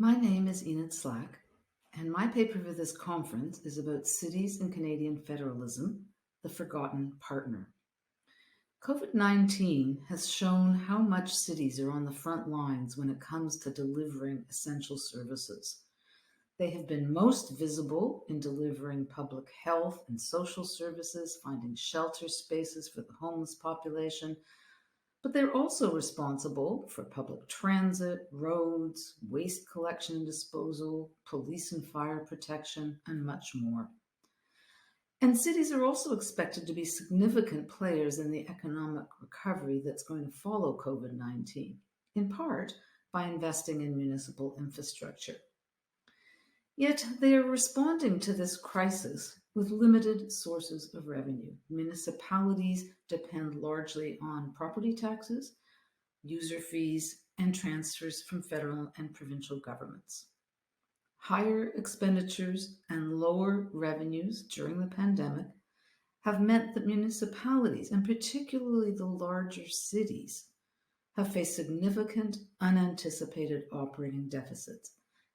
My name is Enid, and my paper for this conference is about cities and Canadian federalism, the forgotten partner. COVID-19 has shown how much cities are on the front lines when it comes to delivering essential services. They have been most visible in delivering public health and social services, finding shelter spaces for the homeless population, but they're also responsible for public transit, roads, waste collection and disposal, police and fire protection, and much more. And cities are also expected to be significant players in the economic recovery that's going to follow COVID-19, in part by investing in municipal infrastructure. Yet they are responding to this crisis with limited sources of revenue. Municipalities depend largely on property taxes, user fees, and transfers from federal and provincial governments. Higher expenditures and lower revenues during the pandemic have meant that municipalities, and particularly the larger cities, have faced significant unanticipated operating deficits.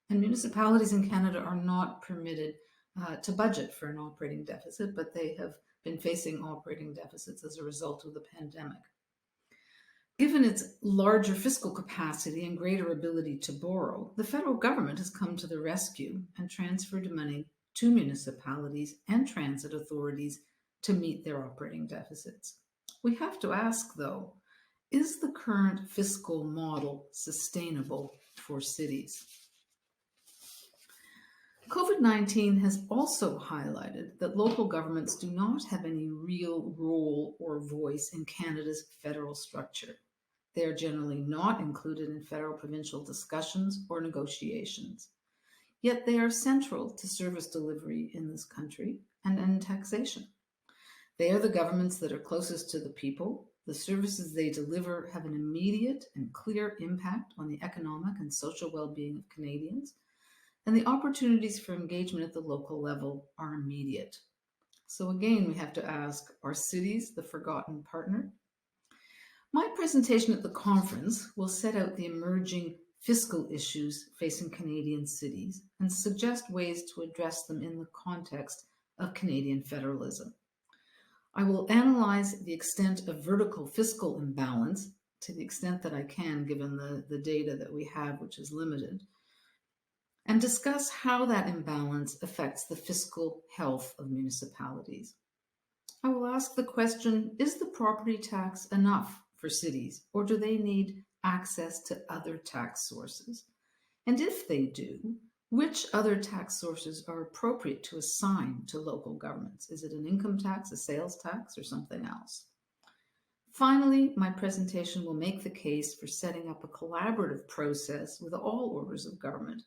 And municipalities in Canada are not permitted to budget for an operating deficit, but they have been facing operating deficits as a result of the pandemic. Given its larger fiscal capacity and greater ability to borrow, the federal government has come to the rescue and transferred money to municipalities and transit authorities to meet their operating deficits. We have to ask, though, is the current fiscal model sustainable for cities? COVID-19 has also highlighted that local governments do not have any real role or voice in Canada's federal structure. They are generally not included in federal-provincial discussions or negotiations. Yet they are central to service delivery in this country and in taxation. They are the governments that are closest to the people. The services they deliver have an immediate and clear impact on the economic and social well-being of Canadians, and the opportunities for engagement at the local level are immediate. So again, we have to ask, are cities the forgotten partner? My presentation at the conference will set out the emerging fiscal issues facing Canadian cities and suggest ways to address them in the context of Canadian federalism. I will analyze the extent of vertical fiscal imbalance to the extent that I can, given the data that we have, which is limited, and discuss how that imbalance affects the fiscal health of municipalities. I will ask the question, is the property tax enough for cities, or do they need access to other tax sources? And if they do, which other tax sources are appropriate to assign to local governments? Is it an income tax, a sales tax, or something else? Finally, my presentation will make the case for setting up a collaborative process with all orders of government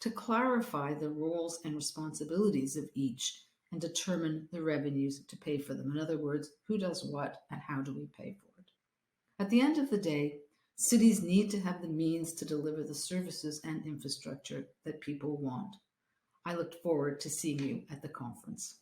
to clarify the roles and responsibilities of each and determine the revenues to pay for them. In other words, who does what and how do we pay for it? At the end of the day, cities need to have the means to deliver the services and infrastructure that people want. I look forward to seeing you at the conference.